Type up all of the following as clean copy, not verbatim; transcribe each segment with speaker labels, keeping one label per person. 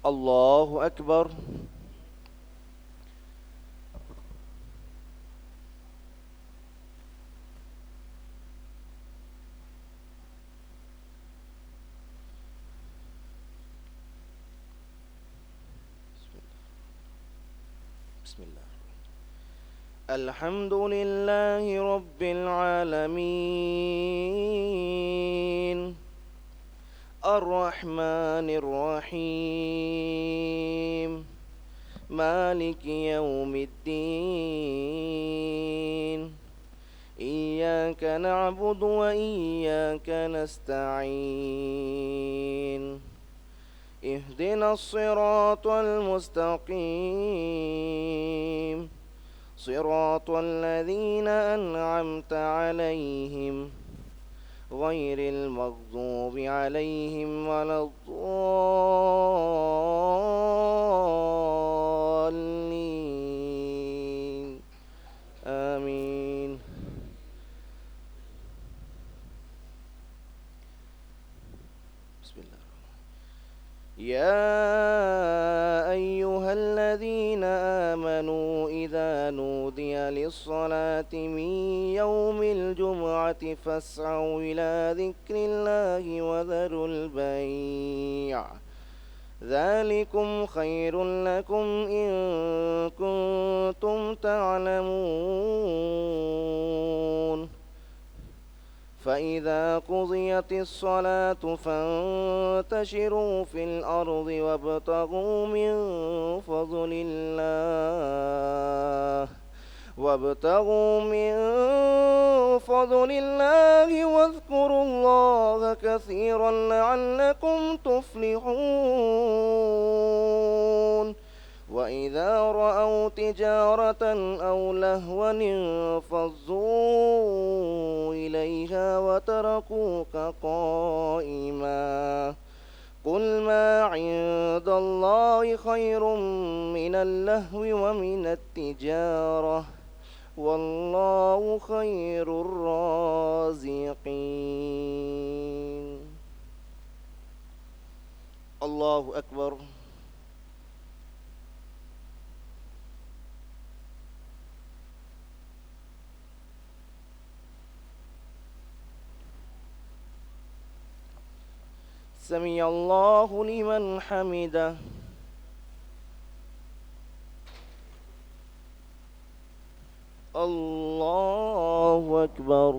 Speaker 1: الله أكبر. بسم الله. الحمد لله رب العالمين الرحمن الرحيم مالك يوم الدين إياك نعبد وإياك نستعين اهدنا الصراط المستقيم صراط الذين أنعمت عليهم غير المغضوب عليهم ولا الضالين آمين. بسم الله. يا أيها الذين آمنوا إذا نودي للصلاة من يوم الجمعة فاسعوا إلى ذكر الله وذروا البيع ذلكم خير لكم إن كنتم تعلمون. فإذا قضيت الصلاة فانتشروا في الأرض وابتغوا من فضل الله واذكروا الله كثيرا لعلكم تفلحون. وإذا رأوا تجارة أو لهوا انفضوا إليها وتركوك قائما قل ما عند الله خير من اللهو ومن التجارة والله خير الرازقين. الله أكبر. سمع الله لمن حمده. الله أكبر.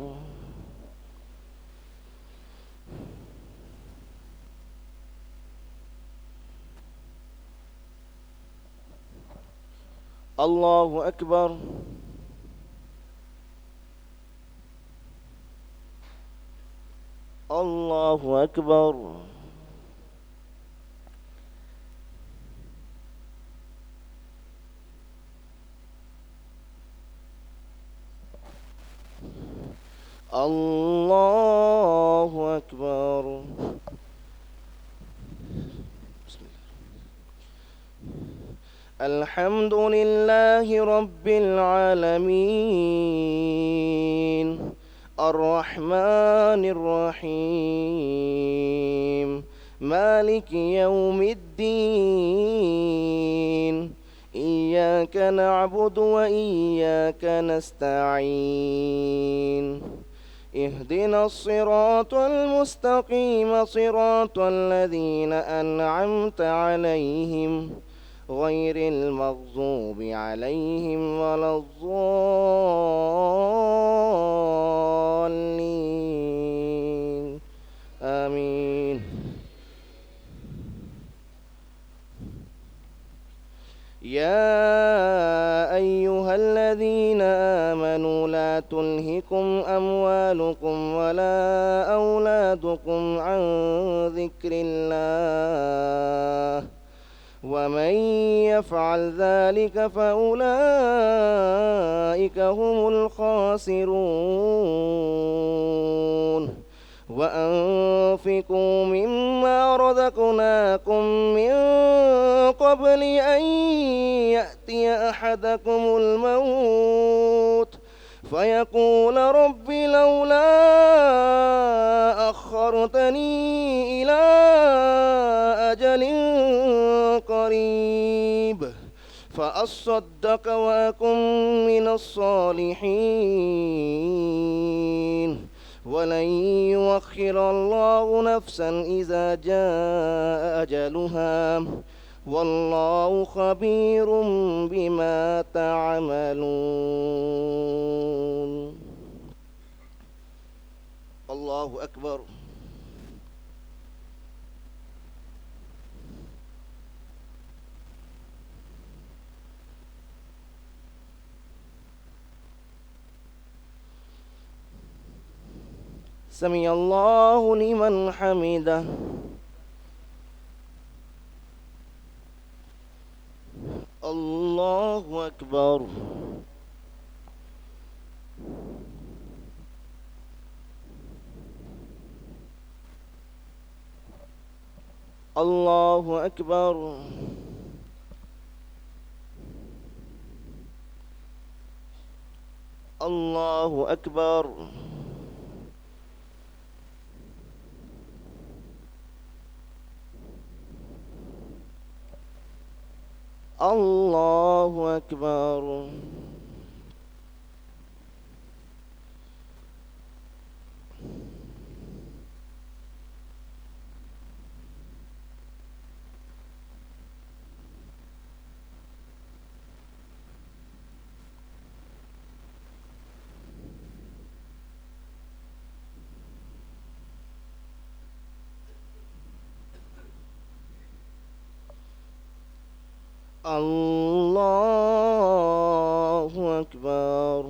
Speaker 1: الله أكبر. الله أكبر. الله أكبر. بسم الله. الحمد لله رب العالمين الرحمن الرحيم مالك يوم الدين إياك نعبد وإياك نستعين اهدنا الصراط المستقيم صراط الذين أنعمت عليهم غير المغضوب عليهم ولا الضالين آمين. يا أيها الذين آمنوا لا تلهكم أموالكم ولا أولادكم عن ذكر الله ومن يفعل ذلك فأولئك هم الخاسرون. وأنفقوا مما رزقناكم من قبل أن يأتي أحدكم الموت فيقول رب لولا أخرتني إلى أجل قريب فأصدق وأكن من الصالحين ولن يؤخر الله نفسا إذا جاء أجلها والله خبير بما تعملون. الله أكبر. سمع الله لمن حمده. الله أكبر. الله أكبر. الله أكبر. الله أكبر. الله أكبر.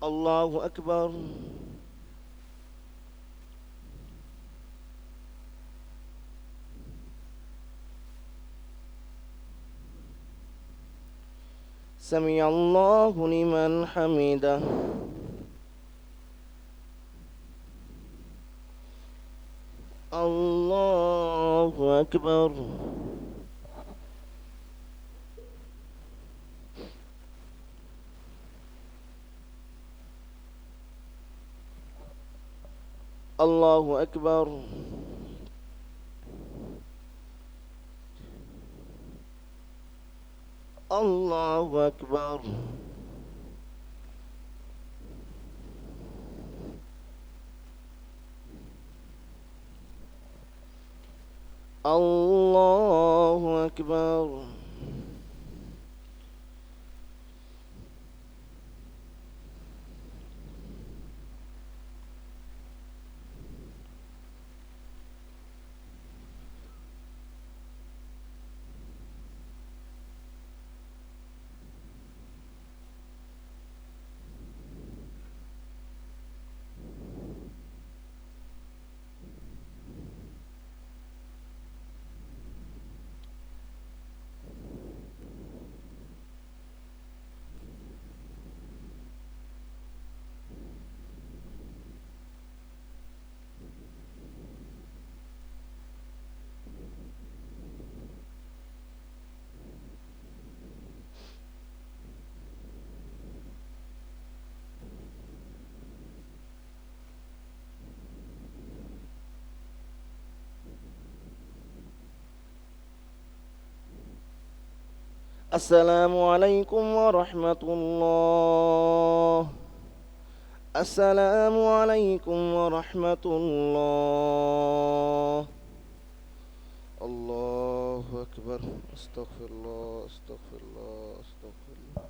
Speaker 1: الله أكبر. سمع الله لمن حمده. الله أكبر. الله أكبر. الله أكبر. الله أكبر. السلام عليكم ورحمة الله. السلام عليكم ورحمة الله. الله أكبر. استغفر الله استغفر الله استغفر الله.